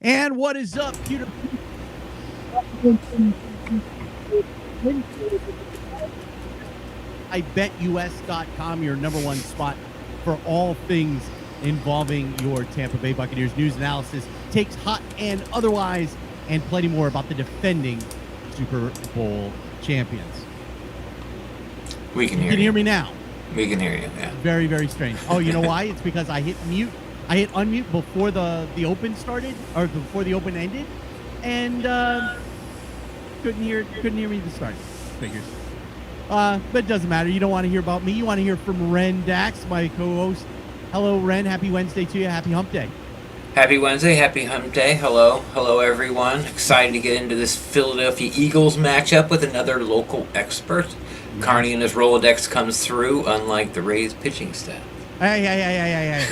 And what is up, Peter? IBetUS.com, your number one spot for all things involving your Tampa Bay Buccaneers news, analysis, takes hot and otherwise, and plenty more about the defending Super Bowl champions. We can hear you. You can hear me now. We can hear you, yeah. Very, very strange. Oh, you know why? It's because I hit mute. I hit unmute before the open started, or before the open ended, and couldn't hear me to start. Figures. But it doesn't matter. You don't want to hear about me. You want to hear from Ren Dax, my co-host. Hello, Ren. Happy Wednesday to you. Happy Hump Day. Happy Wednesday. Happy Hump Day. Hello. Hello, everyone. Excited to get into this Philadelphia Eagles matchup with another local expert. Yes. Carney and his Rolodex comes through, unlike the Rays pitching staff. Hey.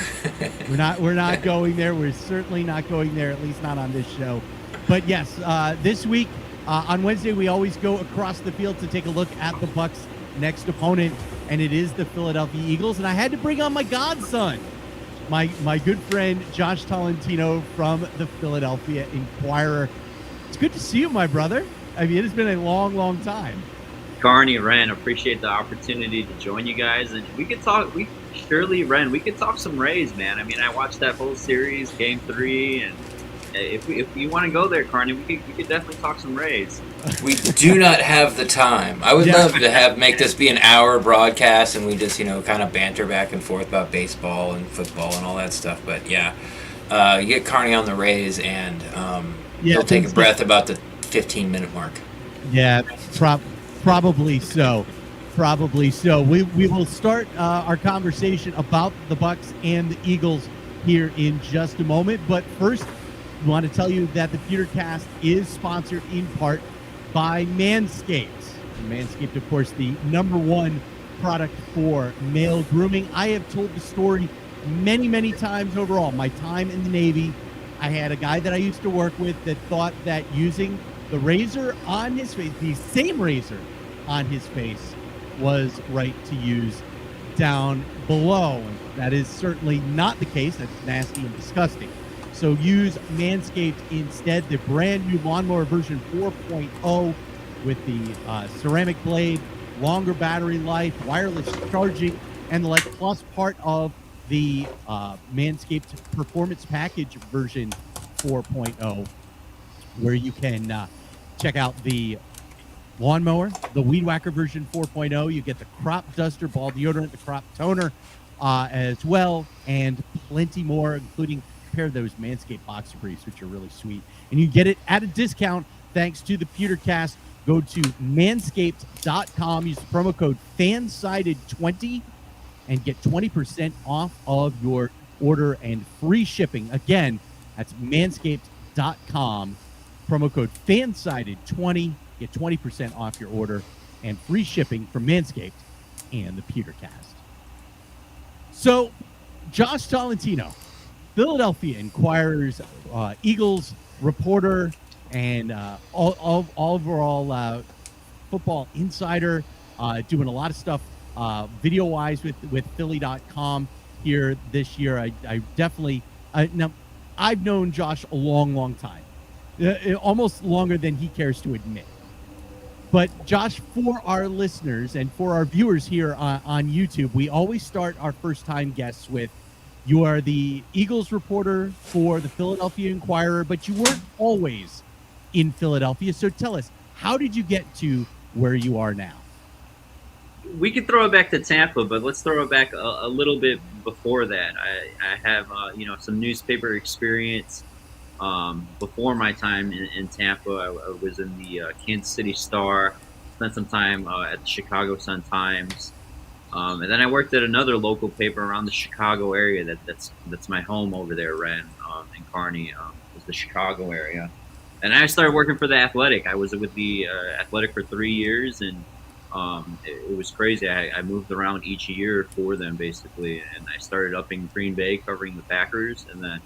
We're not going there. We're certainly not going there, at least not on this show. But yes, this week, on Wednesday, we always go across the field to take a look at the Bucs' next opponent, and it is the Philadelphia Eagles. And I had to bring on my godson, my good friend Josh Tolentino from the Philadelphia Inquire. It's good to see you, my brother. I mean, it has been a long, long time. Carney, Ren, appreciate the opportunity to join you guys, and we could talk. Ren, we could talk some Rays, man. I mean, I watched that whole series, Game 3, and if you want to go there, Carney, we could definitely talk some Rays. We do not have the time. I would love to make this be an hour broadcast, and we just kind of banter back and forth about baseball and football and all that stuff. But you get Carney on the Rays, and he'll take a breath about the 15-minute mark. Yeah, probably so. Probably so. We will start our conversation about the Bucs and the Eagles here in just a moment. But first, we want to tell you that the Pewtercast is sponsored in part by Manscaped. Manscaped, of course, the number one product for male grooming. I have told the story many, many times overall. My time in the Navy, I had a guy that I used to work with that thought that using the razor on his face, the same razor on his face, was right to use down below. And that is certainly not the case. That's nasty and disgusting. So use Manscaped instead, the brand new lawnmower version 4.0 with the ceramic blade, longer battery life, wireless charging, and the plus part of the Manscaped Performance Package version 4.0, where you can check out the lawnmower, the Weed Whacker version 4.0. You get the crop duster, ball deodorant, the crop toner as well, and plenty more, including a pair of those Manscaped boxer briefs, which are really sweet. And you get it at a discount thanks to the Pewtercast. Go to manscaped.com, use the promo code FANSIDED20, and get 20% off of your order and free shipping. Again, that's manscaped.com, promo code FANSIDED20. Get 20% off your order and free shipping from Manscaped and the Pewtercast. So, Josh Tolentino, Philadelphia Inquirer's Eagles reporter and overall football insider, doing a lot of stuff video-wise with Philly.com here this year. I definitely now I've known Josh a long, long time, almost longer than he cares to admit. But Josh, for our listeners and for our viewers here on YouTube, we always start our first-time guests with, you are the Eagles reporter for the Philadelphia Inquirer, but you weren't always in Philadelphia. So tell us, how did you get to where you are now? We could throw it back to Tampa, but let's throw it back a little bit before that. I have some newspaper experience. Before my time in Tampa. I was in the Kansas City Star, spent some time at the Chicago Sun-Times, and then I worked at another local paper around the Chicago area. That's my home over there, Ren, in Kearney, is the Chicago area. And I started working for the Athletic. I was with the Athletic for 3 years, and it was crazy. I moved around each year for them, basically, and I started up in Green Bay covering the Packers, and then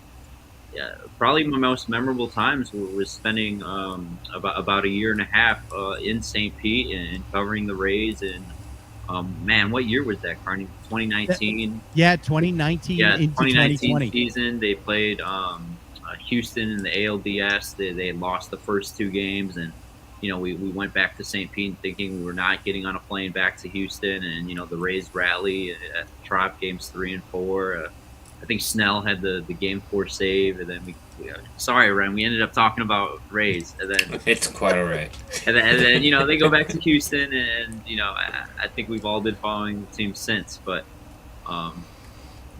probably my most memorable times was spending about a year and a half in St. Pete and covering the Rays. And man, what year was that, Carney? 2019. Yeah, 2019 into 2019 2020 season. They played Houston in the ALDS. They lost the first 2 games, and we went back to St. Pete thinking we were not getting on a plane back to Houston, and the Rays rally at the Trop games 3 and 4. I think Snell had the game 4 save, and then sorry, Ren, we ended up talking about Rays, and then it's quite all right. And then they go back to Houston, and I think we've all been following the team since, but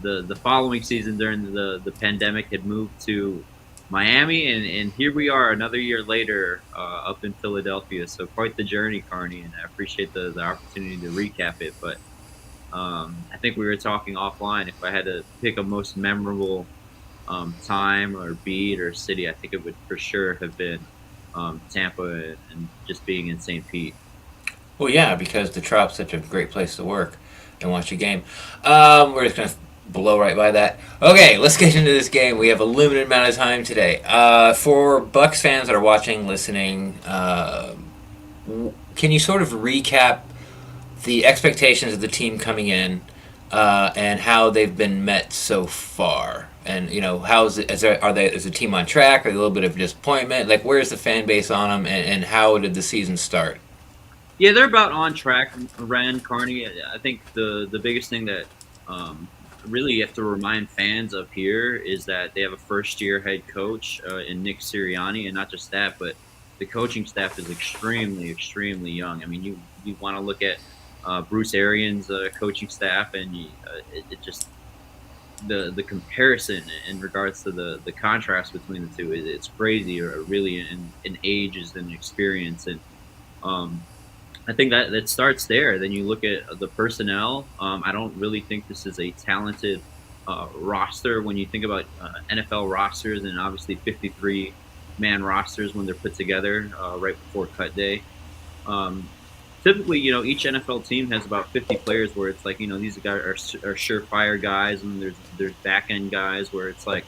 the following season during the pandemic had moved to Miami, and here we are another year later up in Philadelphia. So quite the journey, Carney, and I appreciate the opportunity to recap it. But I think we were talking offline. If I had to pick a most memorable time or beat or city, I think it would for sure have been Tampa and just being in St. Pete. Well, yeah, because the Trop's such a great place to work and watch a game. We're just going to blow right by that. Okay, let's get into this game. We have a limited amount of time today. For Bucs fans that are watching, listening, can you sort of recap the expectations of the team coming in and how they've been met so far? And how is it? Is the team on track? Or a little bit of disappointment? Like, where's the fan base on them, and how did the season start? Yeah, they're about on track. Ren, Carney. I think the biggest thing that really you have to remind fans of here is that they have a first-year head coach in Nick Sirianni, and not just that, but the coaching staff is extremely, extremely young. I mean, you want to look at Bruce Arians' coaching staff, and it just the comparison in regards to the contrast between the two, it's crazy, or really in ages and experience. And I think that starts there. Then you look at the personnel. I don't really think this is a talented roster when you think about NFL rosters, and obviously 53-man rosters when they're put together right before cut day. Typically, each NFL team has about 50 players where it's like, these guys are surefire guys, and there's back end guys where it's like,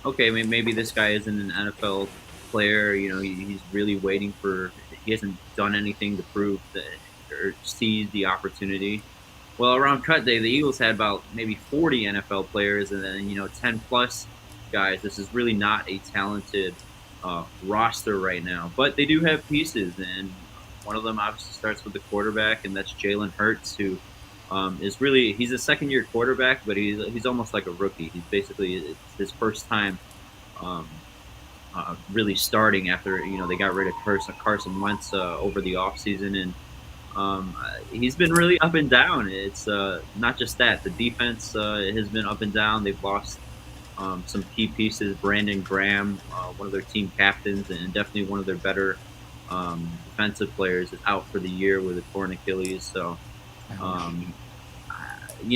okay, maybe this guy isn't an NFL player. He's really waiting for. He hasn't done anything to prove that or seize the opportunity. Well, around cut day, the Eagles had about maybe 40 NFL players, and then 10 plus guys. This is really not a talented roster right now, but they do have pieces, and one of them obviously starts with the quarterback, and that's Jalen Hurts, who he's a second-year quarterback, but he's almost like a rookie. He's basically his first time really starting after they got rid of Carson Wentz over the offseason, and he's been really up and down. It's not just that, the defense has been up and down. They've lost some key pieces. Brandon Graham, one of their team captains, and definitely one of their better defensive players, is out for the year with a torn Achilles. So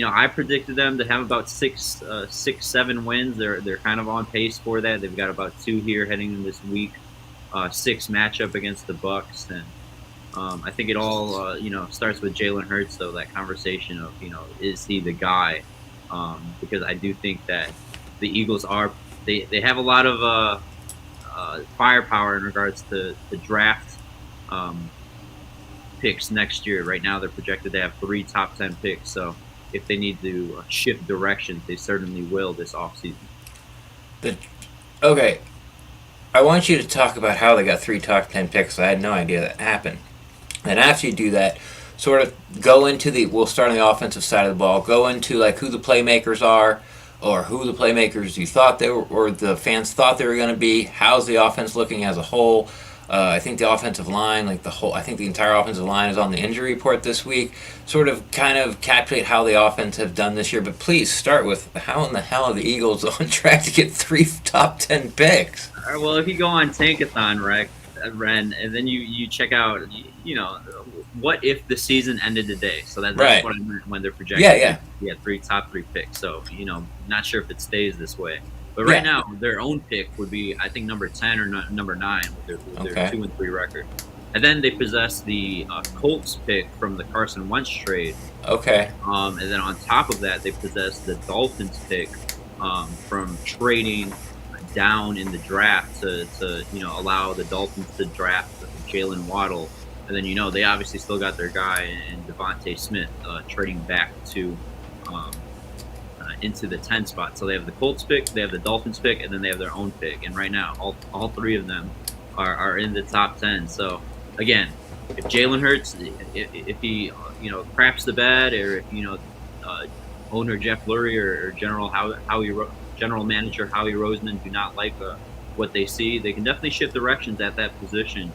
I predicted them to have about 6-7 wins. They're kind of on pace for that. They've got about 2 here heading in this week 6 matchup against the Bucs, and I think it all starts with Jalen Hurts, though. That conversation of is he the guy? Because I do think that the Eagles they have a lot of firepower in regards to the draft picks next year. Right now, they're projected to have 3 top 10 picks. So if they need to shift directions, they certainly will this offseason. Okay, I want you to talk about how they got 3 top 10 picks. I had no idea that happened. And after you do that, sort of go into we'll start on the offensive side of the ball, go into like who the playmakers are, or who the playmakers you thought they were, or the fans thought they were going to be. How's the offense looking as a whole? I think the offensive line, I think the entire offensive line is on the injury report this week. Sort of kind of calculate how the offense have done this year. But please start with how in the hell are the Eagles on track to get 3 top 10 picks? All right, well, if you go on Tankathon, Ren, and then you check out, what if the season ended today? So that's right. What I meant when they're projecting. Yeah. 3 top 3 picks. So, not sure if it stays this way. But right now, their own pick would be, I think, number 10 or number 9 with their 2-3 record. And then they possess the Colts pick from the Carson Wentz trade. Okay. And then on top of that, they possess the Dolphins pick from trading down in the draft to allow the Dolphins to draft Jalen Waddle. And then, they obviously still got their guy in Devontae Smith trading back to into the 10 spot. So they have the Colts pick, they have the Dolphins pick, and then they have their own pick. And right now, all three of them are in the top 10. So again, if Jalen Hurts, if he craps the bed, or if owner Jeff Lurie or general manager Howie Roseman do not like what they see, they can definitely shift directions at that position.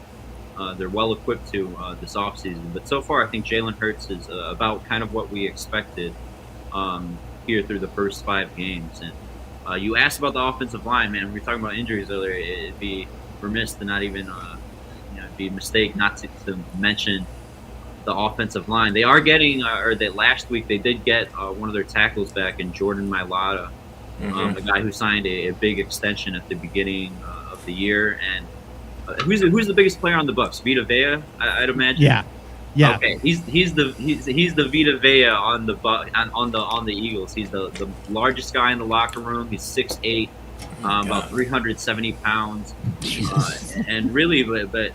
They're well equipped to this offseason. But so far, I think Jalen Hurts is about kind of what we expected here through the first 5 games. And you asked about the offensive line, man. We were talking about injuries earlier. It'd be remiss to not even, it'd be a mistake not to mention the offensive line. They are getting, last week they did get one of their tackles back in Jordan Mailata, a guy who signed a big extension at the beginning of the year. And who's the biggest player on the Bucs? Vita Vea, I'd imagine. Yeah. Okay, he's the Vita Vea on the Eagles. He's the largest guy in the locker room. He's 6'8", about 370 pounds, and really, but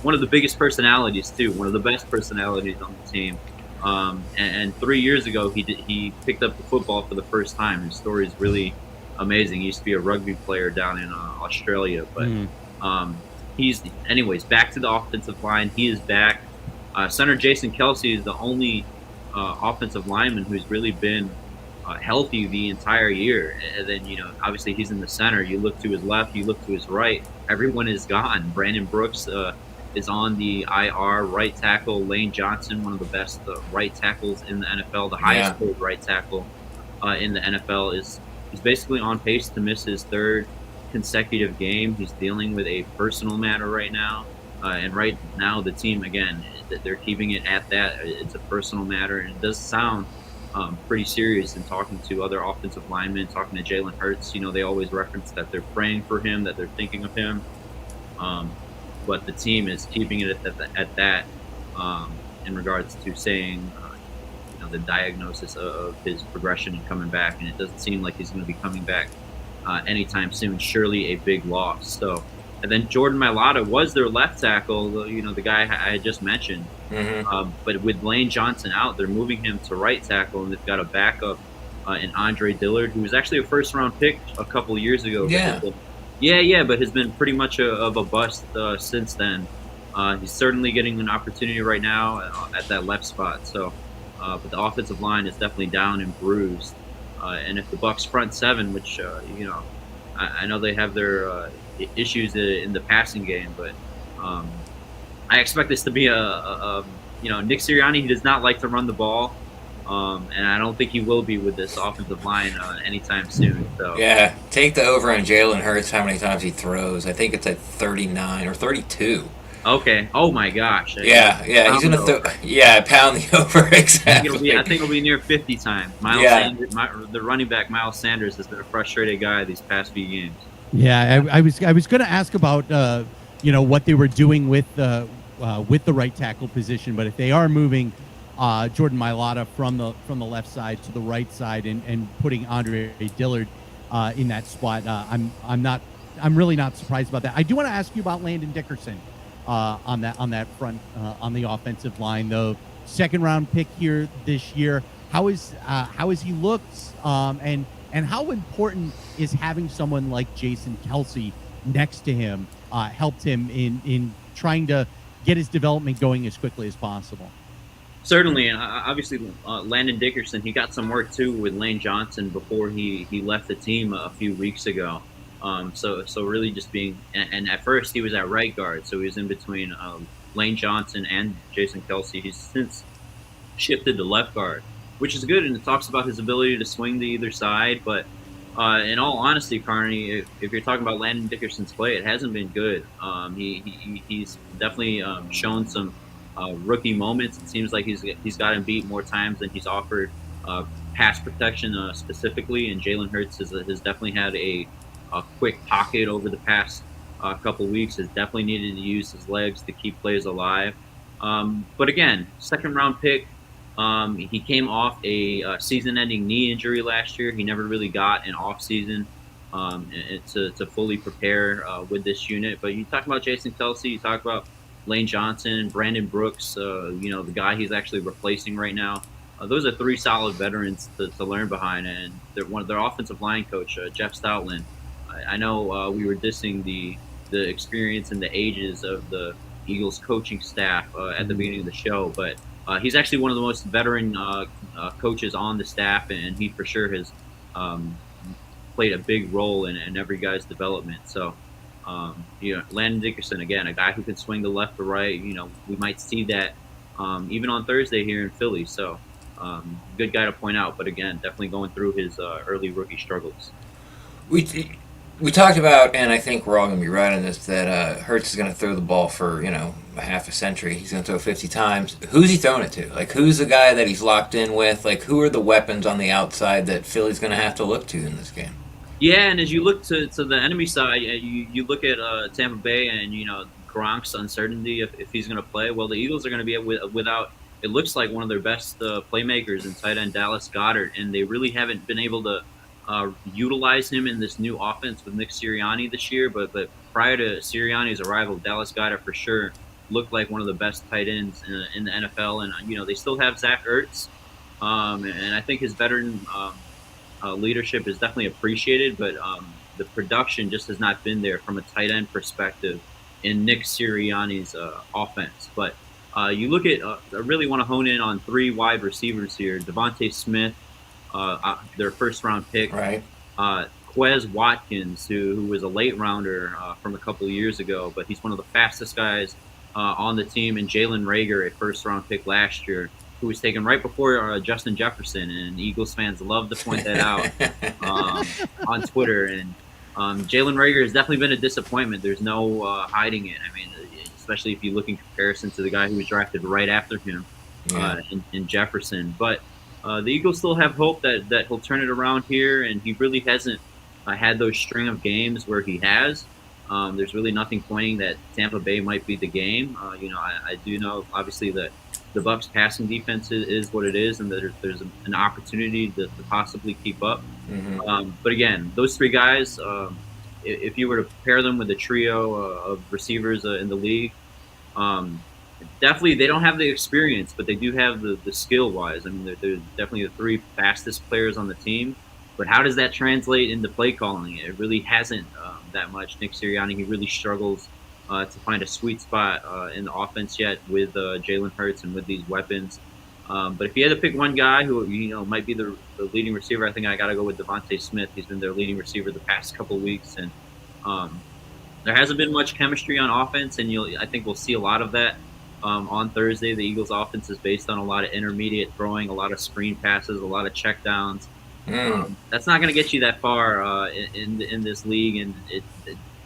one of the biggest personalities too. One of the best personalities on the team. And 3 years ago, he picked up the football for the first time. His story is really amazing. He used to be a rugby player down in Australia, but he's back to the offensive line. He is back. Center Jason Kelce is the only offensive lineman who's really been healthy the entire year. And then obviously he's in the center. You look to his left, you look to his right. Everyone is gone. Brandon Brooks is on the IR. Right tackle Lane Johnson, one of the best right tackles in the NFL, the highest paid right tackle in the NFL, is basically on pace to miss his 3rd consecutive game. He's dealing with a personal matter right now, and right now the team, again, they're keeping it at that. It's a personal matter, and it does sound pretty serious. In talking to other offensive linemen, talking to Jalen Hurts, they always reference that they're praying for him, that they're thinking of him, but the team is keeping it at that in regards to saying the diagnosis of his progression and coming back, and it doesn't seem like he's going to be coming back anytime soon. Surely a big loss. So, and then Jordan Mailata was their left tackle, the guy I had just mentioned. But with Lane Johnson out, they're moving him to right tackle, and they've got a backup in Andre Dillard, who was actually a first-round pick a couple of years ago. But has been pretty much of a bust since then. He's certainly getting an opportunity right now at that left spot. So, but the offensive line is definitely down and bruised. And if the Bucs front 7, which I know they have their issues in the passing game, but I expect this to be Nick Sirianni. He does not like to run the ball, and I don't think he will be with this offensive line anytime soon. So yeah, take the over on Jalen Hurts. How many times he throws? I think it's at 39 or 32. Okay. Oh my gosh. Yeah. He's gonna pound the over. Exactly. I think it'll be near 50 times. Sanders, the running back Miles Sanders has been a frustrated guy these past few games. Yeah, I was going to ask about what they were doing with the right tackle position, but if they are moving Jordan Mailata from the left side to the right side and putting Andre Dillard in that spot, I'm really not surprised about that. I do want to ask you about Landon Dickerson. On that front, on the offensive line, though, 2nd-round pick here this year. How has he looked? And how important is having someone like Jason Kelce next to him helped him in trying to get his development going as quickly as possible? Certainly, and obviously Landon Dickerson, he got some work too with Lane Johnson before he left the team a few weeks ago. So really just being, and at first he was at right guard, so he was in between Lane Johnson and Jason Kelce. He's since shifted to left guard, which is good, and it talks about his ability to swing to either side. But in all honesty, Carney, if you're talking about Landon Dickerson's play, it hasn't been good. He's definitely shown some rookie moments. It seems like he's gotten beat more times than he's offered pass protection specifically, and Jalen Hurts has definitely had a quick pocket over the past couple weeks. Has definitely needed to use his legs to keep plays alive. But again, 2nd-round pick. He came off a season-ending knee injury last year. He never really got an off-season to fully prepare with this unit. But you talk about Jason Kelce, you talk about Lane Johnson, Brandon Brooks, the guy he's actually replacing right now, those are three solid veterans to learn behind, and their offensive line coach, Jeff Stoutland. I know we were dissing the experience and the ages of the Eagles coaching staff at the beginning of the show, but he's actually one of the most veteran coaches on the staff, and he for sure has played a big role in every guy's development. So, Landon Dickerson, again, a guy who can swing the left or right. We might see that even on Thursday here in Philly. So, good guy to point out. But again, definitely going through his early rookie struggles. We talked about, and I think we're all going to be right on this, that Hurts is going to throw the ball for, a half a century. He's going to throw 50 times. Who's he throwing it to? Like, who's the guy that he's locked in with? Like, who are the weapons on the outside that Philly's going to have to look to in this game? Yeah, and as you look to the enemy side, you look at Tampa Bay and, Gronk's uncertainty if he's going to play. Well, the Eagles are going to be without, it looks like, one of their best playmakers in tight end Dallas Goedert, and they really haven't been able to utilize him in this new offense with Nick Sirianni this year. But prior to Sirianni's arrival, Dallas Goedert for sure looked like one of the best tight ends in the NFL. And, they still have Zach Ertz, and I think his veteran leadership is definitely appreciated, but the production just has not been there from a tight end perspective in Nick Sirianni's offense. But you look at, I really want to hone in on three wide receivers here. Devontae Smith, their first-round pick. Right. Quez Watkins, who was a late-rounder from a couple of years ago, but he's one of the fastest guys on the team. And Jalen Reagor, a first-round pick last year, who was taken right before Justin Jefferson, and Eagles fans love to point that out on Twitter. And Jalen Reagor has definitely been a disappointment. There's no hiding it. I mean, especially if you look in comparison to the guy who was drafted right after him in Jefferson. But the Eagles still have hope that he'll turn it around here, and he really hasn't had those string of games where he has. There's really nothing pointing that Tampa Bay might be the game. I do know, obviously, that the Bucs passing defense is what it is, and there's an opportunity to possibly keep up. Mm-hmm. But again, those three guys, if you were to pair them with a trio of receivers in the league, definitely they don't have the experience, but they do have the skill-wise. I mean, they're definitely the three fastest players on the team. But how does that translate into play calling? It really hasn't that much. Nick Sirianni, he really struggles to find a sweet spot in the offense yet with Jalen Hurts and with these weapons. But if you had to pick one guy who might be the leading receiver, I think I got to go with Devontae Smith. He's been their leading receiver the past couple of weeks, and there hasn't been much chemistry on offense, and I think we'll see a lot of that on Thursday. The Eagles' offense is based on a lot of intermediate throwing, a lot of screen passes, a lot of checkdowns. That's not going to get you that far in this league, and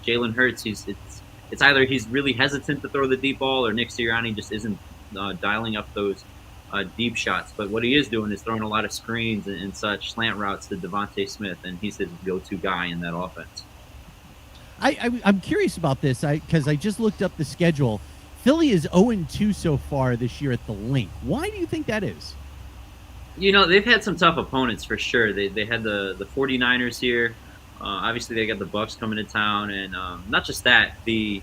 Jalen Hurts, it's either he's really hesitant to throw the deep ball, or Nick Sirianni just isn't dialing up those deep shots. But what he is doing is throwing a lot of screens and such slant routes to Devontae Smith, and he's his go-to guy in that offense. I'm curious about this because I just looked up the schedule. Philly is 0-2 so far this year at the Link. Why do you think that is? They've had some tough opponents for sure. They had the 49ers here. Obviously, they got the Bucs coming to town, and not just that, they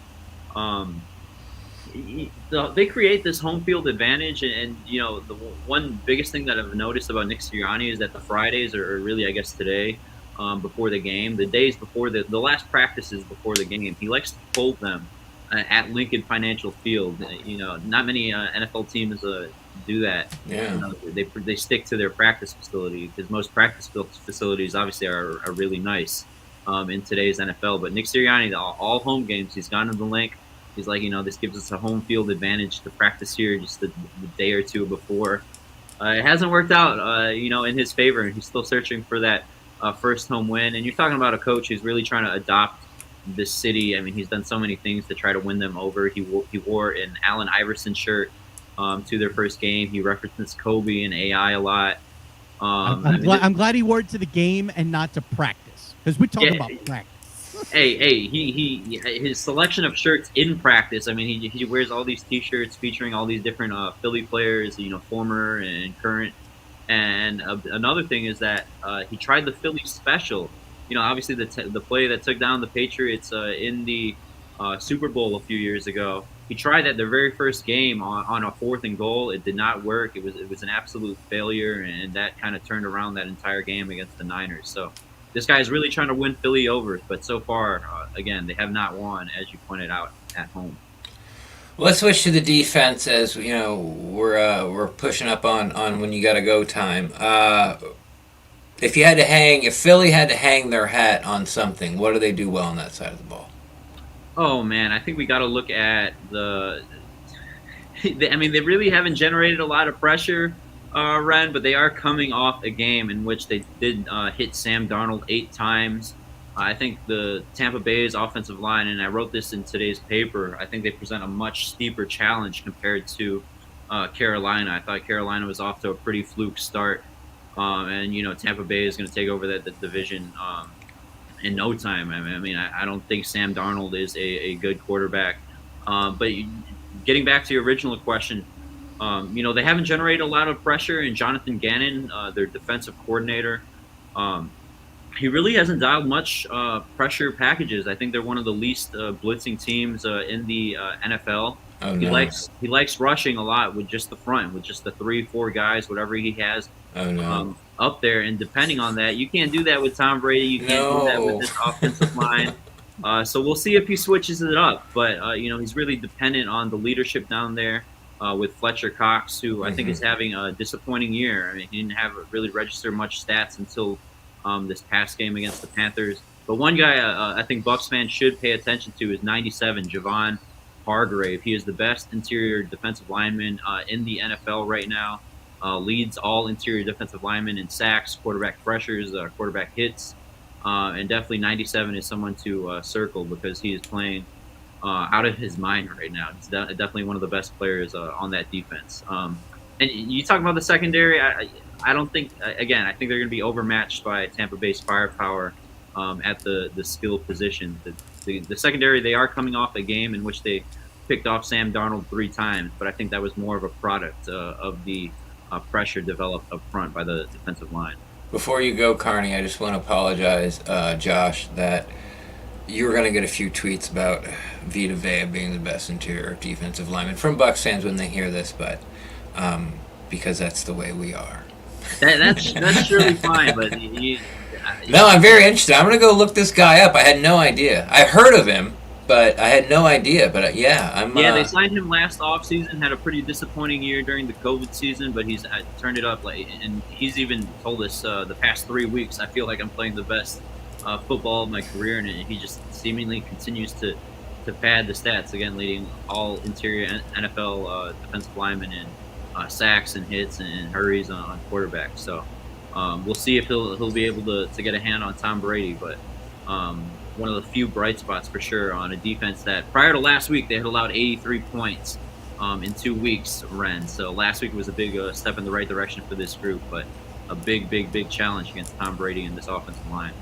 create this home field advantage. And the one biggest thing that I've noticed about Nick Sirianni is that the Fridays are really, I guess, today before the game, the days before the last practices before the game, he likes to hold them at Lincoln Financial Field. Not many NFL teams do that. Yeah. They stick to their practice facility, because most practice facilities obviously are really nice in today's NFL. But Nick Sirianni, all home games, he's gone to the Link. He's like, this gives us a home field advantage to practice here just the day or two before. It hasn't worked out, in his favor, and he's still searching for that first home win. And you're talking about a coach who's really trying to adopt this city. I mean, he's done so many things to try to win them over. He wore an Allen Iverson shirt to their first game. He references Kobe and AI a lot. I'm glad he wore it to the game and not to practice, because we talk about practice. He his selection of shirts in practice. I mean, he wears all these T-shirts featuring all these different Philly players, former and current. And another thing is that he tried the Philly special. Obviously the play that took down the Patriots in the Super Bowl a few years ago. He tried that their very first game on a 4th and goal. It did not work. It was an absolute failure, and that kind of turned around that entire game against the Niners. So this guy is really trying to win Philly over, but so far, again, they have not won, as you pointed out, at home. Let's switch to the defense, as you know we're pushing up on when you got to go time. If Philly had to hang their hat on something, what do they do well on that side of the ball? Oh man, I think we got to look at I mean, they really haven't generated a lot of pressure, Ren, but they are coming off a game in which they did hit Sam Darnold 8 times. I think the Tampa Bay's offensive line, and I wrote this in today's paper, I think they present a much steeper challenge compared to Carolina. I thought Carolina was off to a pretty fluke start, and Tampa Bay is going to take over that division in no time. I mean, I don't think Sam Darnold is a good quarterback. But getting back to your original question, they haven't generated a lot of pressure, and Jonathan Gannon, their defensive coordinator, he really hasn't dialed much pressure packages. I think they're one of the least blitzing teams in the NFL. Oh, he no. he likes rushing a lot with just the front, with just the 3-4 guys, whatever he has up there. And depending on that, you can't do that with Tom Brady. You can't do that with this offensive line. So we'll see if he switches it up. But he's really dependent on the leadership down there with Fletcher Cox, who I think is having a disappointing year. I mean, he didn't have really register much stats until this past game against the Panthers. But one guy I think Bucs fans should pay attention to is 97, Javon Hargrave. He is the best interior defensive lineman in the NFL right now. Leads all interior defensive linemen in sacks, quarterback pressures, quarterback hits. And definitely 97 is someone to circle because he is playing out of his mind right now. He's definitely one of the best players on that defense. And you talk about the secondary. I don't think, again, I think they're going to be overmatched by Tampa Bay's firepower at the skill position. The secondary, they are coming off a game in which they picked off Sam Darnold 3 times, but I think that was more of a product of the pressure developed up front by the defensive line. Before you go, Carney, I just want to apologize, Josh, that you were going to get a few tweets about Vita Vea being the best interior defensive lineman from Bucs fans when they hear this, but because that's the way we are. That's surely fine, but no, I'm very interested. I'm going to go look this guy up. I had no idea. I heard of him, but I had no idea. But they signed him last offseason, had a pretty disappointing year during the COVID season, but he's turned it up. And he's even told us the past 3 weeks, I feel like I'm playing the best football of my career, and he just seemingly continues to pad the stats, again, leading all interior NFL defensive linemen in sacks and hits and hurries on quarterbacks. So we'll see if he'll be able to get a hand on Tom Brady, but one of the few bright spots for sure on a defense that prior to last week they had allowed 83 points in 2 weeks, Ren. So last week was a big step in the right direction for this group, but a big challenge against Tom Brady and this offensive line.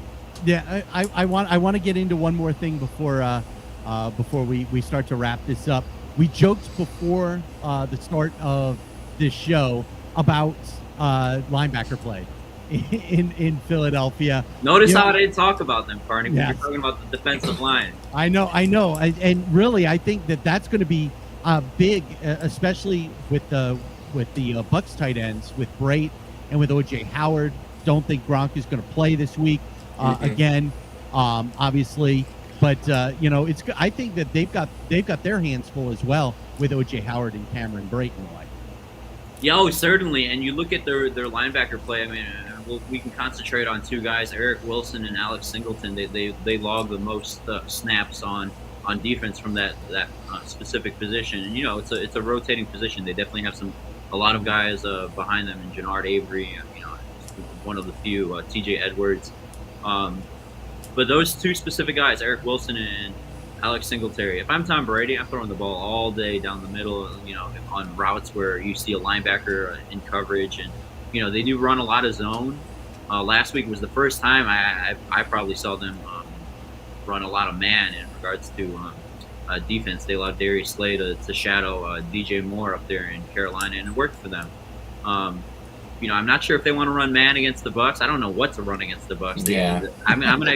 Yeah, I want to get into one more thing before we start to wrap this up. We joked before the start of this show about linebacker play in Philadelphia. Notice how I didn't talk about them, Carney, when you're talking about the defensive line. I know. And really, I think that's going to be big, especially with the Bucs tight ends, with Brate and with O.J. Howard. Don't think Gronk is going to play this week again, obviously. But I think that they've got their hands full as well with O.J. Howard and Cameron Brate and the like. Yeah, certainly. And you look at their linebacker play. I mean, we can concentrate on 2 guys, Eric Wilson and Alex Singleton. They log the most snaps on defense from that specific position. And it's a rotating position. They definitely have a lot of guys behind them, and Jannard Avery, one of the few, T.J. Edwards. But those 2 specific guys, Eric Wilson and Alex Singletary, if I'm Tom Brady, I'm throwing the ball all day down the middle, on routes where you see a linebacker in coverage. And, they do run a lot of zone. Last week was the first time I probably saw them run a lot of man in regards to defense. They allowed Darius Slay to shadow DJ Moore up there in Carolina, and it worked for them. I'm not sure if they want to run man against the Bucs. I don't know what to run against the Bucs. I'm going to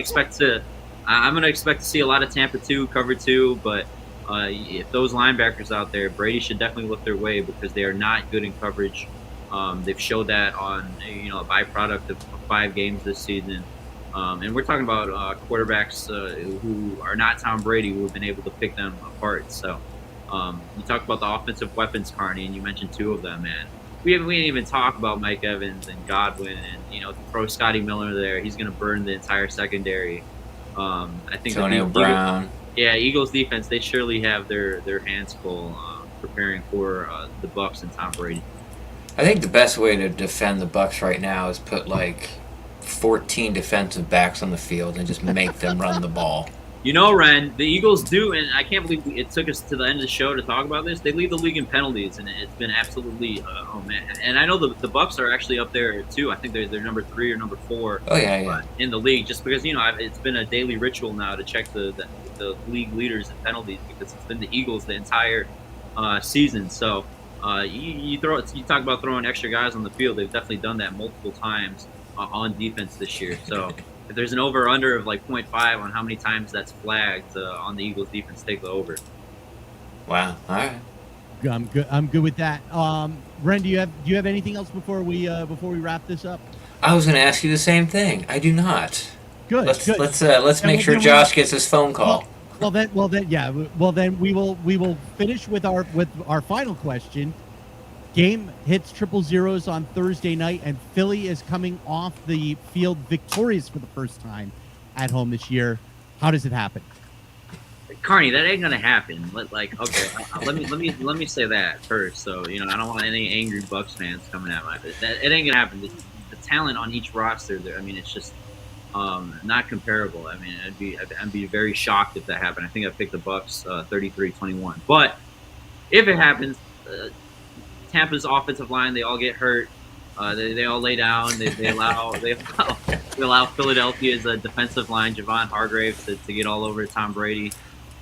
expect to see a lot of Tampa 2, cover 2, but If those linebackers out there, Brady should definitely look their way because they are not good in coverage. They've showed that on a byproduct of 5 games this season. And we're talking about quarterbacks who are not Tom Brady, who have been able to pick them apart. So you talk about the offensive weapons, Carney, and you mentioned 2 of them, man. We didn't even talk about Mike Evans and Godwin, and throw Scotty Miller there. He's going to burn the entire secondary. I think Antonio Brown. Eagles defense, they surely have their hands full preparing for the Bucs and Tom Brady. I think the best way to defend the Bucs right now is put like 14 defensive backs on the field and just make them run the ball. Ren, the Eagles do, and I can't believe it took us to the end of the show to talk about this. They lead the league in penalties, and it's been absolutely, oh man. And I know the Bucs are actually up there too. I think they're number 3 or number 4. Oh yeah. In the league, just because it's been a daily ritual now to check the league leaders in penalties because it's been the Eagles the entire season. So you talk about throwing extra guys on the field. They've definitely done that multiple times on defense this year. So. If there's an over/under of like 0.5 on how many times that's flagged on the Eagles defense, take the over. Wow. All right. I'm good with that. Ren, do you have anything else before we wrap this up? I was going to ask you the same thing. I do not. Good. Let's make sure Josh gets his phone call. Well then we will finish with our final question. Game hits 000 on Thursday night, and Philly is coming off the field victorious for the first time at home this year. How does it happen? Carney, that ain't gonna happen. Let me say that first. So I don't want any angry Bucs fans coming at me. It ain't gonna happen. The talent on each roster, there. I mean, it's just not comparable. I mean, I'd be very shocked if that happened. I think I picked the Bucs 33-21. But if it happens. Tampa's offensive line, they all get hurt. They all lay down. They allow Philadelphia's defensive line, Javon Hargrave, to get all over Tom Brady.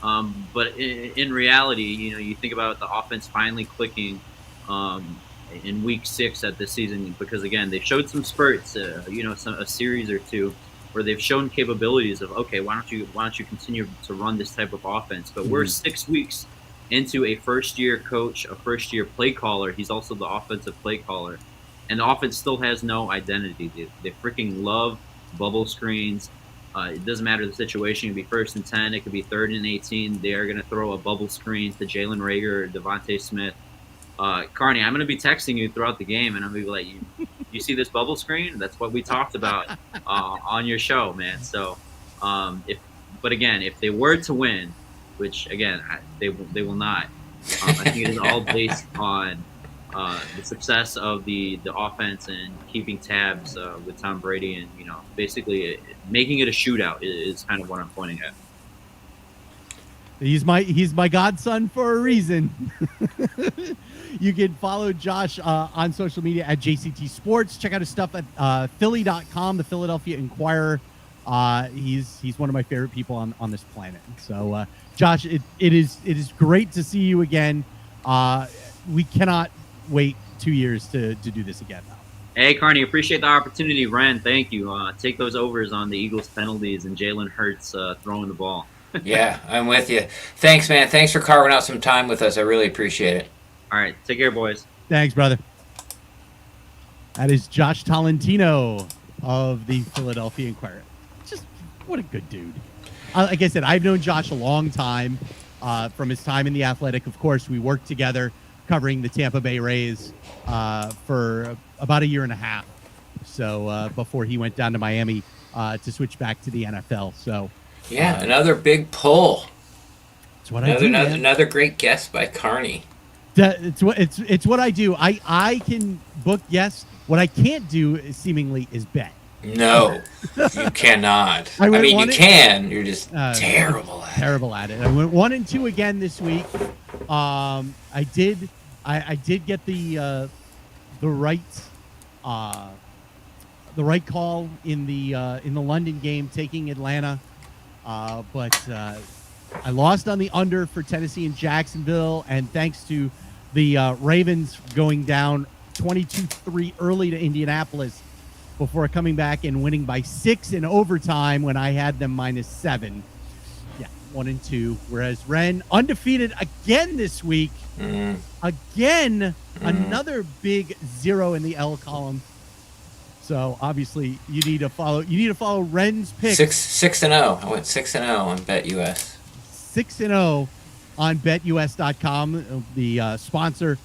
But in reality, you think about the offense finally clicking in week 6 at this season because again they showed some spurts, a series or 2 where they've shown capabilities of okay, why don't you continue to run this type of offense? But we're 6 weeks into a first-year coach, a first-year play caller. He's also the offensive play caller. And the offense still has no identity. They freaking love bubble screens. It doesn't matter the situation. It could be 1st and 10. It could be 3rd and 18. They are going to throw a bubble screen to Jalen Reagor or Devontae Smith. Carney, I'm going to be texting you throughout the game, and I'm going to be like, you see this bubble screen? That's what we talked about on your show, man. So, if they were to win, which again they will not. I think it is all based on the success of the offense and keeping tabs with Tom Brady, and basically making it a shootout is kind of what I'm pointing at. He's my godson for a reason. You can follow Josh on social media at JCT Sports. Check out his stuff at Philly.com, the Philadelphia Inquire. He's one of my favorite people on this planet. So, Josh, it is great to see you again. We cannot wait 2 years to do this again now. Hey, Carney, appreciate the opportunity. Ren, thank you. Take those overs on the Eagles penalties and Jalen Hurts throwing the ball. Yeah, I'm with you. Thanks, man. Thanks for carving out some time with us. I really appreciate it. All right. Take care, boys. Thanks, brother. That is Josh Tolentino of the Philadelphia Inquire. Just what a good dude. Like I said, I've known Josh a long time from his time in The Athletic. Of course, we worked together covering the Tampa Bay Rays for about a year and a half. So before he went down to Miami to switch back to the NFL. So yeah, another big pull. It's what I do. Another great guest by Carney. It's what I do. I can book guests. What I can't do seemingly is bet. No, you cannot. I mean, you can. You're just terrible at it. Terrible at it. I went 1-2 again this week. I did get the right call in the London game, taking Atlanta, but I lost on the under for Tennessee and Jacksonville, and thanks to the Ravens going down 22-3 early to Indianapolis before coming back and winning by 6 in overtime when I had them -7. Yeah, 1-2, whereas Ren undefeated again this week. Again, another big 0 in the L column. So obviously you need to follow Ren's pick. 6-0. I went 6-0 on BetUS. 6-0 on BetUS.com, the sponsor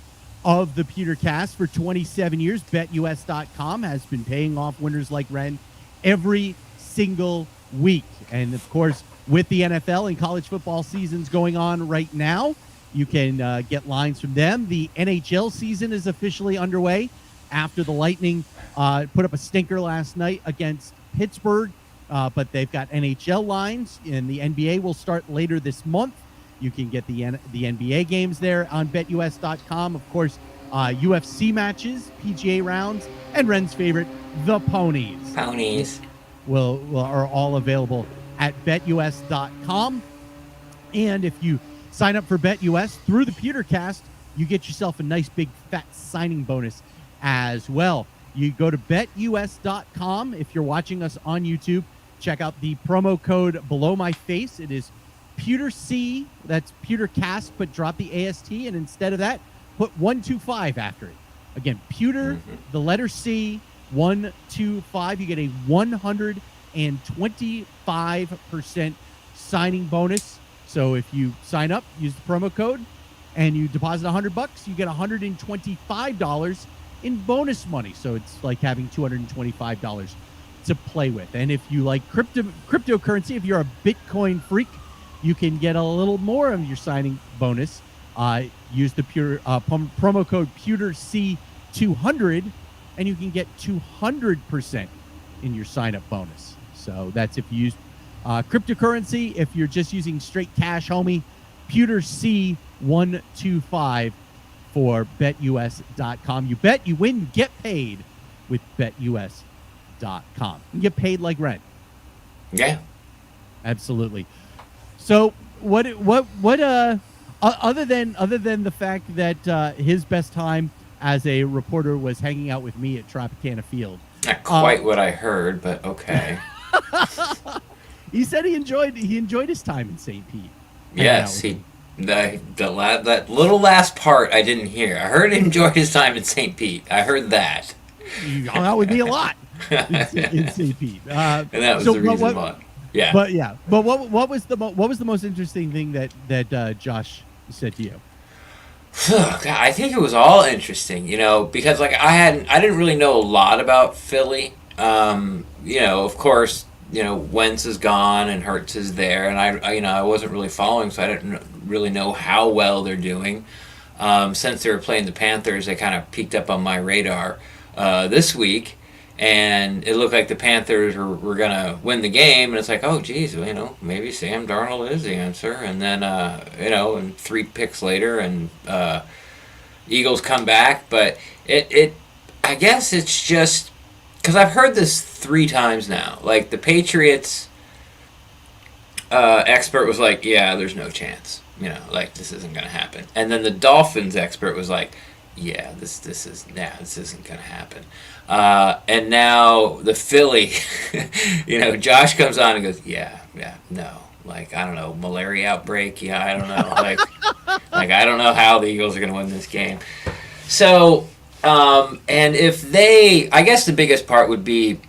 of the PewterCast for 27 years. BetUS.com has been paying off winners like Ren every single week. And of course, with the NFL and college football seasons going on right now, you can get lines from them. The NHL season is officially underway after the Lightning put up a stinker last night against Pittsburgh, but they've got NHL lines, and the NBA will start later this month. You can get the NBA games there on BetUS.com. Of course, UFC matches, PGA rounds, and Ren's favorite, the ponies. Ponies. Are all available at BetUS.com. And if you sign up for BetUS through the PewterCast, you get yourself a nice big fat signing bonus as well. You go to BetUS.com. If you're watching us on YouTube, check out the promo code below my face. It is PewterC. That's PewterCast, but drop the AST, and instead of that, put 125 after it. Again, Pewter, the letter C, 125. You get a 125% signing bonus. So if you sign up, use the promo code, and you deposit $100, you get $125 in bonus money. So it's like having $225 to play with. And if you like cryptocurrency, if you're a Bitcoin freak, you can get a little more of your signing bonus. Use the promo code PewterC200, and you can get 200% in your sign-up bonus. So that's if you use cryptocurrency. If you're just using straight cash, homie, PewterC125 for BetUS.com. You bet, you win, get paid with BetUS.com. You get paid like Ren. Yeah. Absolutely. So what other than the fact that his best time as a reporter was hanging out with me at Tropicana Field. Not quite what I heard, but okay. He said he enjoyed his time in St. Pete. Yes, that little last part I didn't hear. I heard he enjoyed his time in St. Pete. I heard that. You hung out with me a lot in St. Pete, and that was the reason why. Yeah. But what was the most interesting thing that Josh said to you? God, I think it was all interesting, because I didn't really know a lot about Philly. Of course, Wentz is gone and Hurts is there, and I wasn't really following, so I didn't really know how well they're doing. Since they were playing the Panthers, they kind of peeked up on my radar this week. And it looked like the Panthers were going to win the game. And it's like, oh, geez, maybe Sam Darnold is the answer. And then, and 3 picks later, and Eagles come back. But I guess it's just because I've heard this 3 times now. Like, the Patriots expert was like, yeah, there's no chance. This isn't going to happen. And then the Dolphins expert was like, yeah, this isn't going to happen. And now the Philly, Josh comes on and goes, yeah, no. I don't know, malaria outbreak. Yeah, I don't know. I don't know how the Eagles are going to win this game. So, and I guess the biggest part would be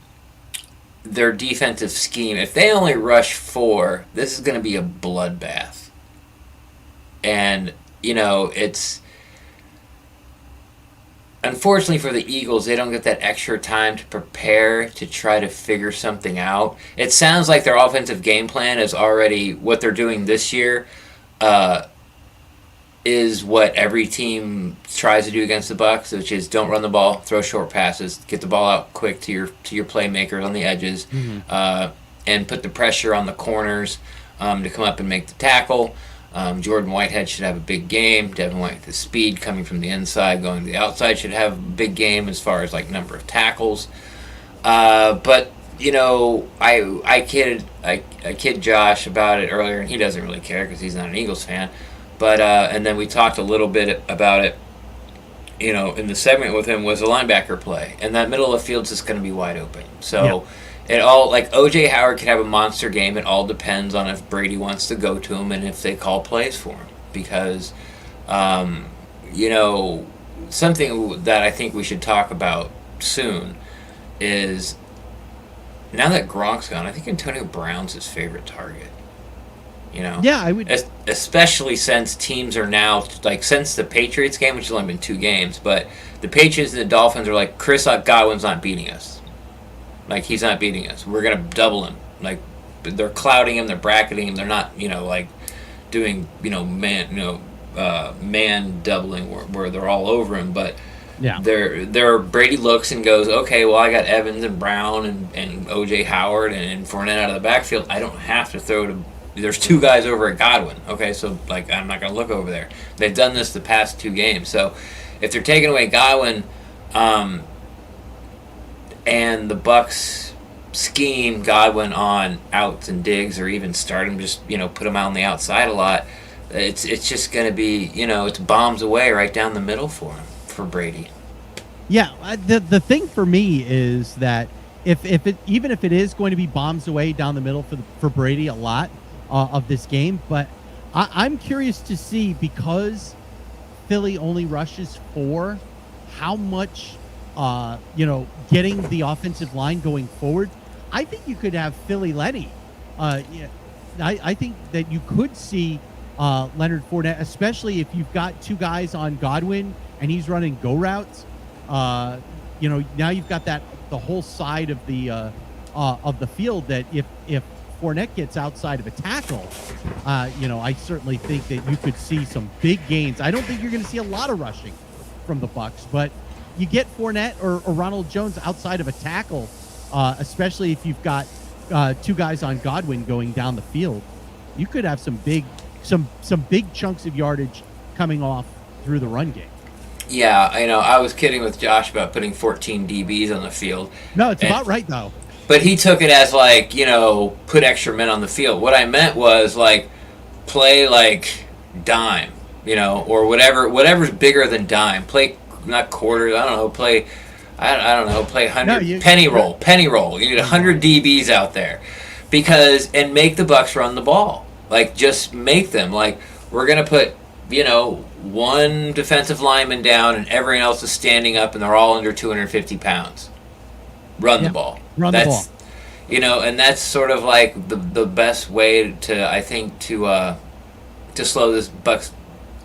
their defensive scheme. If they only rush 4, this is going to be a bloodbath. And, it's... Unfortunately for the Eagles, they don't get that extra time to prepare to try to figure something out. It sounds like their offensive game plan is already what they're doing this year. Is what every team tries to do against the Bucs, which is don't run the ball, throw short passes, get the ball out quick to your playmakers on the edges, and put the pressure on the corners to come up and make the tackle. Jordan Whitehead should have a big game. Devin White, the speed coming from the inside, going to the outside, should have a big game as far as number of tackles. But I kid Josh about it earlier, and he doesn't really care because he's not an Eagles fan. But and then we talked a little bit about it. In the segment with him was a linebacker play, and that middle of the field's just going to be wide open. So. Yeah. it all, like OJ Howard could have a monster game. It all depends on if Brady wants to go to him and if they call plays for him. Because, you know, something that I think we should talk about soon is now that Gronk's gone, I think Antonio Brown's his favorite target. You know, Yeah, I would. especially since teams are now like since the Patriots game, which has only been 2 games, but the Patriots and the Dolphins are like Chris Godwin's not beating us. Like he's not beating us. We're gonna double him. Like they're clouding him, they're bracketing him. They're not like doing man doubling where they're all over him, but. Yeah. They're Brady looks and goes, okay, well I got Evans and Brown and OJ Howard and Fournette out of the backfield. I don't have to throw to. There's 2 guys over at Godwin. Okay, so like I'm not gonna look over there. They've done this the past 2 games. So if they're taking away Godwin, and the Bucs scheme Godwin on outs and digs, or even start him just put him out on the outside a lot, it's just gonna be it's bombs away right down the middle for him. For Brady. Yeah, the thing for me is that even if it is going to be bombs away down the middle for Brady a lot of this game, but I'm curious to see, because Philly only rushes 4, how much getting the offensive line going forward. I think you could have Philly Lenny. I think that you could see Leonard Fournette, especially if you've got 2 guys on Godwin and he's running go routes. Now you've got the whole side of the field that if Fournette gets outside of a tackle, I certainly think that you could see some big gains. I don't think you're going to see a lot of rushing from the Bucs, but you get Fournette or Ronald Jones outside of a tackle, especially if you've got 2 guys on Godwin going down the field, you could have some big chunks of yardage coming off through the run game. Yeah, I know. I was kidding with Josh about putting 14 DBs on the field. No, it's about right, though. But he took it as, like, put extra men on the field. What I meant was, like, play, like, dime, or whatever's bigger than dime. Play, not quarters, I don't know, play 100, penny roll. You need 100 DBs out there. And make the Bucs run the ball. Like, just make them. Like, we're going to put, 1 defensive lineman down and everyone else is standing up and they're all under 250 pounds. Run the ball. Run the ball. And that's sort of like the best way to, I think, to slow this Bucs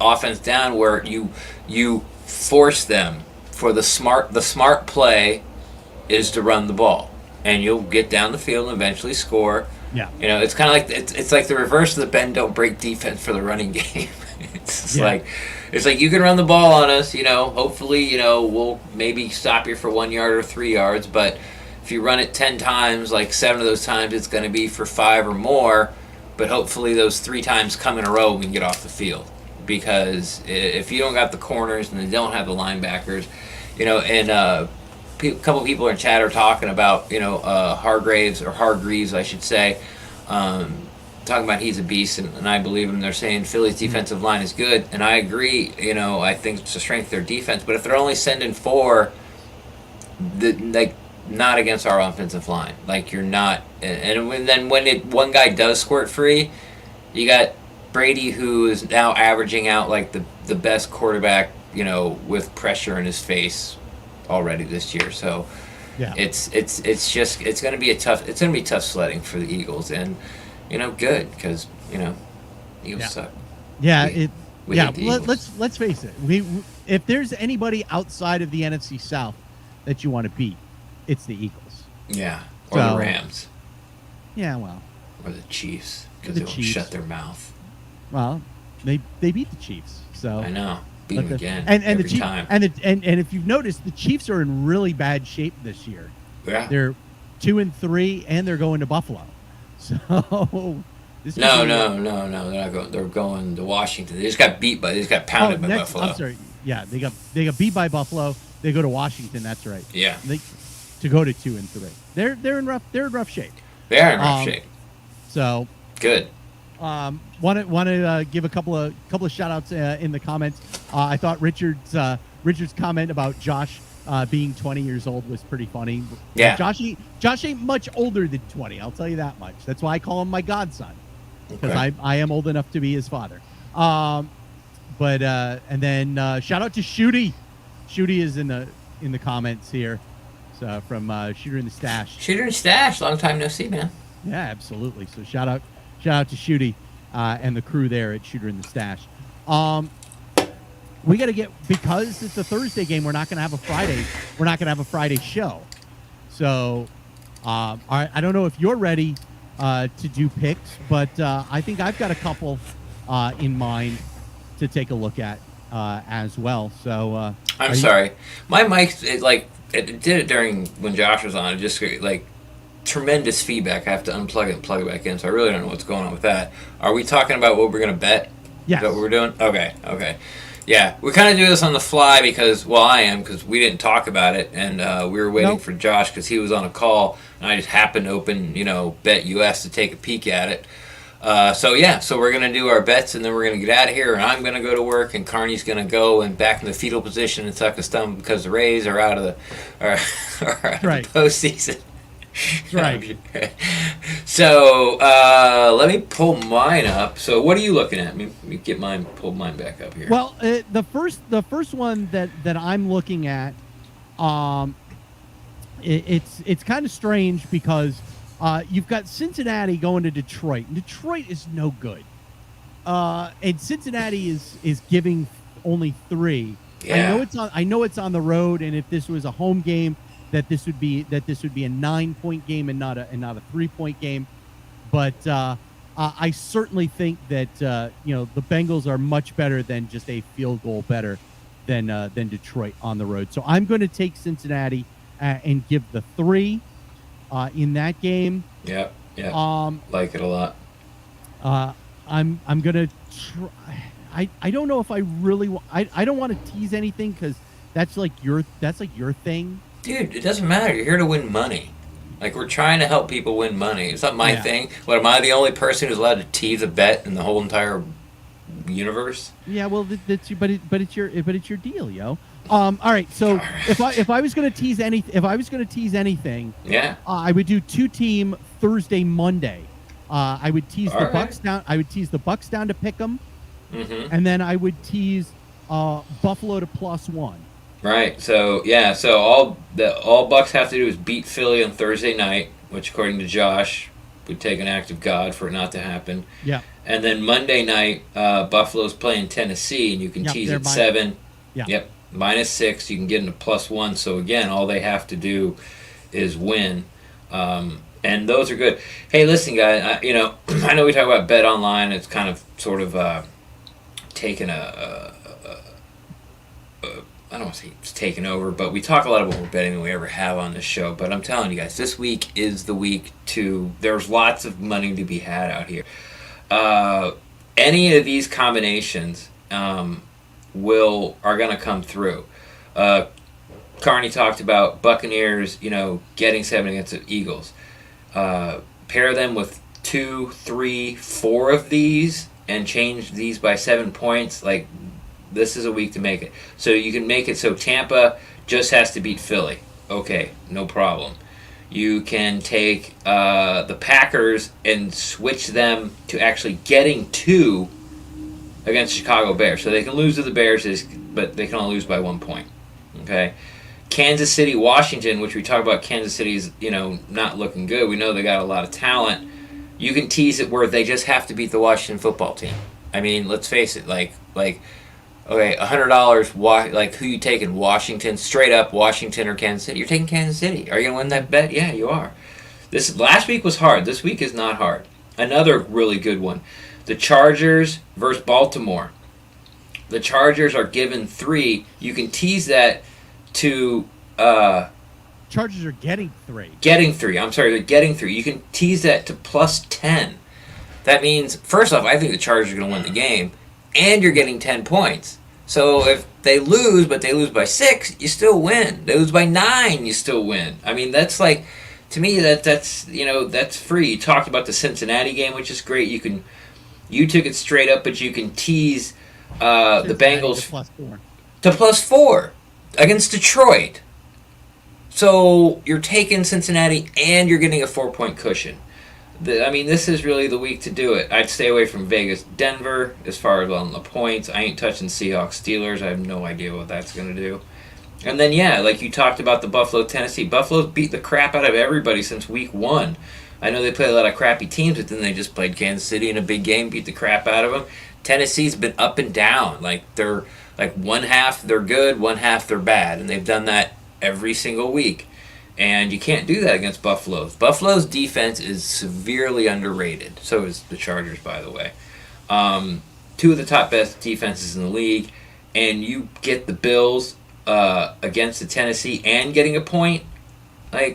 offense down, where you force them for the smart play is to run the ball, and you'll get down the field and eventually score. Yeah. It's kind of like it's like the reverse of the bend don't break defense for the running game. It's like you can run the ball on us, hopefully, we'll maybe stop you for 1 yard or 3 yards, but if you run it 10 times, like 7 of those times it's going to be for 5 or more, but hopefully those 3 times come in a row, we can get off the field. Because if you don't got the corners and they don't have the linebackers, and a couple people in chat are talking about, Hargreaves, I should say, talking about he's a beast, and I believe him. They're saying Philly's defensive line is good, and I agree. I think it's a strength of their defense. But if they're only sending 4, not against our offensive line, like you're not. And when one guy does squirt free, you got Brady, who is now averaging out like the best quarterback, with pressure in his face already this year. So yeah, it's going to be tough sledding for the Eagles, and good, because Eagles suck. Yeah, we let's face it. If there's anybody outside of the NFC South that you want to beat, it's the Eagles. Yeah, or the Rams. Yeah, well, or the Chiefs, because they won't shut their mouth. Well, they beat the Chiefs, so I know. Beat them again and every the Chiefs, time. And if you've noticed, the Chiefs are in really bad shape this year. Yeah, they're 2-3, and they're going to Buffalo. So this no, they're not going. They're going to Washington. They just got pounded by Buffalo. I'm sorry. Yeah, they got beat by Buffalo. They go to Washington. That's right. Yeah, to go to 2-3. They're in rough shape. They are in rough shape. So good. Want to give a couple of shout outs in the comments. I thought Richard's comment about Josh being 20 years old was pretty funny. Yeah. Josh ain't much older than 20. I'll tell you that much. That's why I call him my godson, because I am old enough to be his father. And then shout out to Shooty. Shooty is in the comments here. So from Shooter in the Stash. Shooter in the Stash, long time no see, man. Yeah, absolutely. So shout out to Shooty and the crew there at Shooter in the Stash. We got to get, because it's a Thursday game, we're not going to have a Friday. We're not going to have a Friday show. So, all right, I don't know if you're ready to do picks, but I think I've got a couple in mind to take a look at as well. So, I'm sorry, my mic it did it during when Josh was on. It just like tremendous feedback. I have to unplug it and plug it back in. So I really don't know what's going on with that. Are we talking about what we're going to bet? Yes. Is that what we're doing? Okay. Yeah, we kind of do this on the fly because we didn't talk about it, and we were waiting for Josh because he was on a call, and I just happened to open, Bet US to take a peek at it. So we're going to do our bets, and then we're going to get out of here, and I'm going to go to work, and Carney's going to go and back in the fetal position and suck his thumb because the Rays are out of the postseason. Right. So let me pull mine up. So what are you looking at? Let me pull mine back up here. Well, the first one that I'm looking at, it's kind of strange because you've got Cincinnati going to Detroit. And Detroit is no good, and Cincinnati is giving only 3. Yeah. I know it's on the road, and if this was a home game, that this would be a 9-point game and not a 3-point game. But I certainly think that the Bengals are much better than just a field goal better than Detroit on the road. So I'm going to take Cincinnati and give the 3 in that game. Yeah. Like it a lot. I'm going to try. I don't know if I really I don't want to tease anything because that's like your thing. Dude, it doesn't matter. You're here to win money. Like, we're trying to help people win money. It's not my thing. What, am I the only person who's allowed to tease a bet in the whole entire universe? Yeah, well, it's your deal, yo. All right. So if I was going to tease anything, yeah, I would do 2-team Thursday Monday. I would tease All the right. Bucs down. I would tease the Bucs down to pick 'em, mm-hmm. and then I would tease Buffalo to +1. Right. So all Bucs have to do is beat Philly on Thursday night, which according to Josh would take an act of God for it not to happen. Yeah. And then Monday night, Buffalo's playing Tennessee, and you can tease at 7. Yeah. Yep. -6. You can get into +1. So again, all they have to do is win. And those are good. Hey, listen, guys. I know we talk about Bet Online. It's kind of sort of taken I don't want to say it's taken over, but we talk a lot about more betting than we ever have on this show. But I'm telling you guys, this week is the week there's lots of money to be had out here. Any of these combinations are going to come through. Carney talked about Buccaneers, getting 7 against the Eagles. Pair them with 2, 3, 4 of these and change these by 7 points. Like, this is a week to make it. So you can make it so Tampa just has to beat Philly. Okay, no problem. You can take the Packers and switch them to actually getting 2 against Chicago Bears. So they can lose to the Bears, but they can only lose by 1 point. Okay? Kansas City, Washington, which we talk about Kansas City's, not looking good. We know they got a lot of talent. You can tease it where they just have to beat the Washington football team. I mean, let's face it, like okay, $100. Like, who you taking? Washington, straight up Washington or Kansas City? You're taking Kansas City. Are you gonna win that bet? Yeah, you are. Last week was hard. This week is not hard. Another really good one: the Chargers versus Baltimore. The Chargers are given 3. You can tease that to. Chargers are getting 3. Getting 3. I'm sorry, they're getting 3. You can tease that to +10. That means, first off, I think the Chargers are going to win the game, and you're getting 10 points. So if they lose, but they lose by 6, you still win. They lose by 9, you still win. I mean, that's like, to me, that's free. You talked about the Cincinnati game, which is great. You took it straight up, but you can tease the Bengals to +4 to +4 against Detroit. So you're taking Cincinnati and you're getting a 4-point cushion. This is really the week to do it. I'd stay away from Vegas, Denver, as far as on the points. I ain't touching Seahawks, Steelers. I have no idea what that's going to do. And then, yeah, like you talked about the Buffalo, Tennessee. Buffalo's beat the crap out of everybody since week 1. I know they played a lot of crappy teams, but then they just played Kansas City in a big game, beat the crap out of them. Tennessee's been up and down. Like, they're like one half they're good, one half they're bad. And they've done that every single week. And you can't do that against Buffalo's. Buffalo's defense is severely underrated. So is the Chargers, by the way. 2 of the top best defenses in the league. And you get the Bills against the Tennessee and getting a point. I'm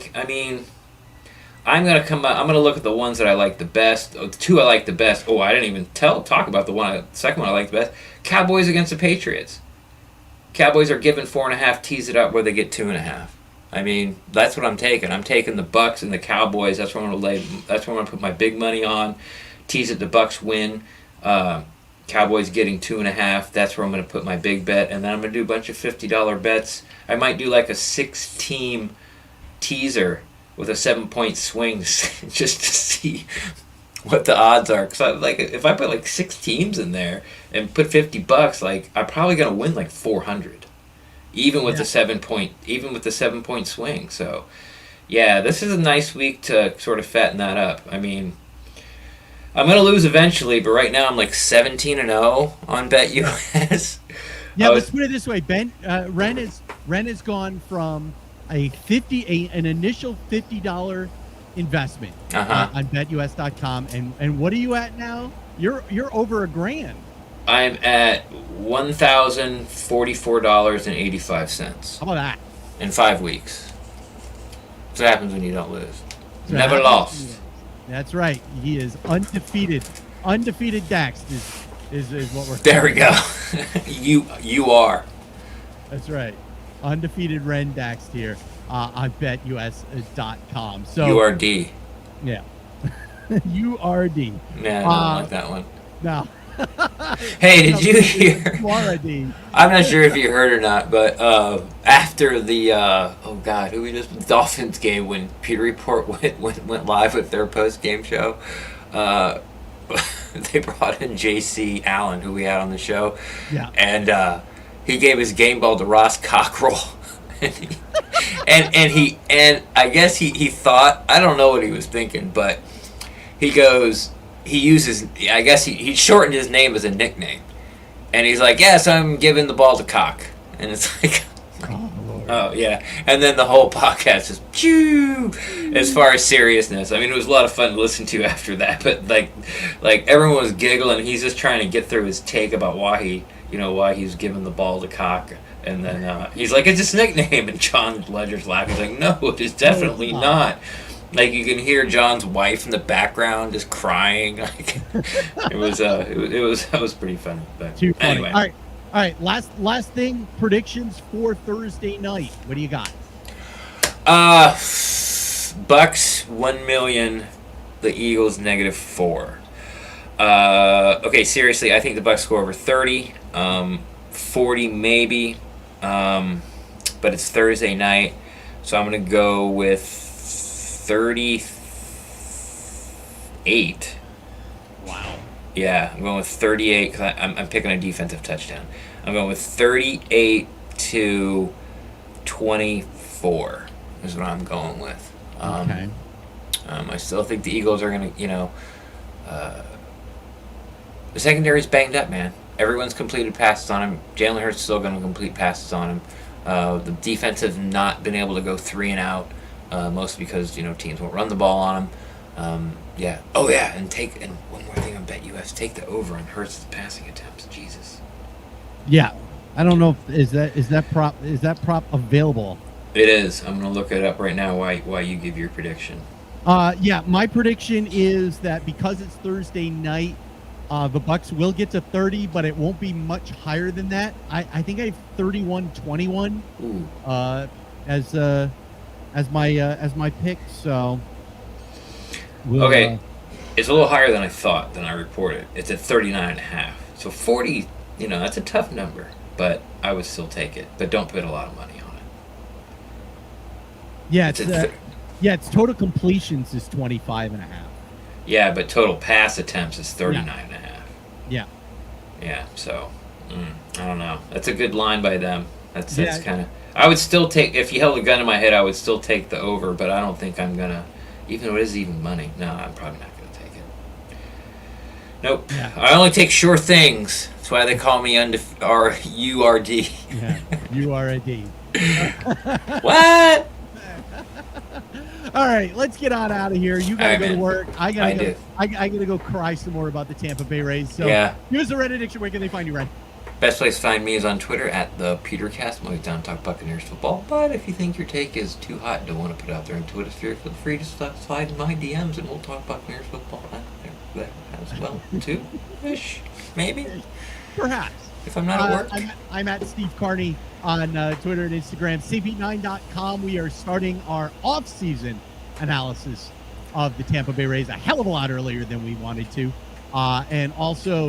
gonna look at the ones that I like the best. The 2 I like the best. Oh, I didn't even talk about the second one I like the best. Cowboys against the Patriots. Cowboys are given 4.5. Tease it up where they get 2.5. That's what I'm taking. I'm taking the Bucs and the Cowboys. That's where I'm gonna lay. That's where I'm gonna put my big money on. Tease it. The Bucs win. Cowboys getting 2.5. That's where I'm gonna put my big bet. And then I'm gonna do a bunch of $50 bets. I might do like a 6-team teaser with a 7-point swing just to see what the odds are. Because if I put like 6 teams in there and put $50, like I'm probably gonna win like 400, even with the 7-point swing. So, yeah, this is a nice week to sort of fatten that up. I'm gonna lose eventually, but right now I'm like 17-0 on BetUS. Yeah, let's put it this way, Ben. Ren has gone from an initial $50 investment on BetUS.com, and what are you at now? You're over $1,000. I'm at $1,044.85. How about that? In 5 weeks. That's what happens when you don't lose. Never lost. That's right. He is undefeated. Undefeated Dax is what we're. There we go. You are. That's right. Undefeated Ren Dax here on BetUS.com. So URD. Yeah. URD. Yeah, I don't like that one. No. Hey, did you hear? URD. I'm not sure if you heard or not, but after the Dolphins game, when Peter Report went live with their post game show, they brought in J.C. Allen, who we had on the show. Yeah. And he gave his game ball to Ross Cockrell. and I guess he thought, I don't know what he was thinking, but he shortened his name as a nickname. And he's like, yes, I'm giving the ball to Cock. And it's like, oh yeah. And then the whole podcast is chew as far as seriousness. It was a lot of fun to listen to after that, but like everyone was giggling. He's just trying to get through his take about why he's giving the ball to Cock. And then he's like, it's his nickname. And John Ledger's laughing. He's like, no, it is definitely not. Like, you can hear John's wife in the background just crying. Like, it was pretty funny. But too funny. Anyway. All right. Last thing. Predictions for Thursday night. What do you got? Bucs 1 million. The Eagles -4. Okay, seriously, I think the Bucs score over 30. 40 maybe. But it's Thursday night, so I'm gonna go with 38. Wow. Yeah, I'm going with 38 because I'm picking a defensive touchdown. I'm going with 38-24 is what I'm going with. Okay. I still think the Eagles are going to, the secondary's banged up, man. Everyone's completed passes on him. Jalen Hurts is still going to complete passes on him. The defense have not been able to go 3 and out, mostly because teams won't run the ball on them. Yeah. Oh yeah, and one more thing on BetUS, take the over on Hurts' passing attempts. Jesus. Yeah, I don't know if is that prop available. It is. I'm gonna look it up right now. Why you give your prediction? Yeah, my prediction is that because it's Thursday night, the Bucs will get to 30, but it won't be much higher than that. I think I have 31-21 as my pick. So okay, it's a little higher than I thought than I reported. It's at 39.5. So 40, that's a tough number, but I would still take it. But don't put a lot of money on Yeah, It's it's total completions is 25.5. Yeah, but total pass attempts is 39.5. Yeah. Yeah, so I don't know. That's a good line by them. That's Yeah. kind of. I would still take, if you held a gun in my head, I would still take the over, but I don't think I'm gonna. Even though it is even money, no, I'm probably not gonna take it. Nope. Yeah. I only take sure things. That's why they call me URD. Yeah. You are a D. What? All right, let's get on out of here. You gotta All right, go to man. work. I gotta go. do. I gotta go cry some more about the Tampa Bay Rays. So Yeah. here's the Red Addiction. Where can they find you, Ren? Best place to find me is on Twitter at the PeterCast. I'm always down to talk Buccaneers football. But if you think your take is too hot and don't want to put it out there on Twitter sphere, feel free to slide in my DMs and we'll talk Buccaneers football there as well too. Ish, maybe. Perhaps. If I'm not at work. I'm at Steve Carney on Twitter and Instagram. CP9.com. We are starting our off-season analysis of the Tampa Bay Rays a hell of a lot earlier than we wanted to. And also,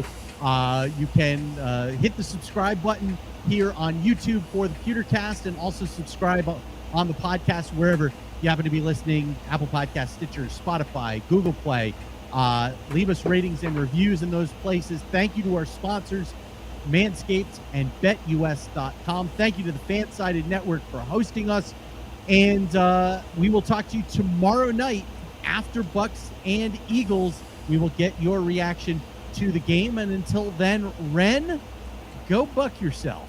you can hit the subscribe button here on YouTube for the PewterCast, and also subscribe on the podcast wherever you happen to be listening. Apple Podcasts, Stitcher, Spotify, Google Play. Leave us ratings and reviews in those places. Thank you to our sponsors, Manscaped and BetUS.com. Thank you to the Fansided Network for hosting us. And we will talk to you tomorrow night after Bucs and Eagles. We will get your reaction to the game. And until then, Ren, go buck yourself.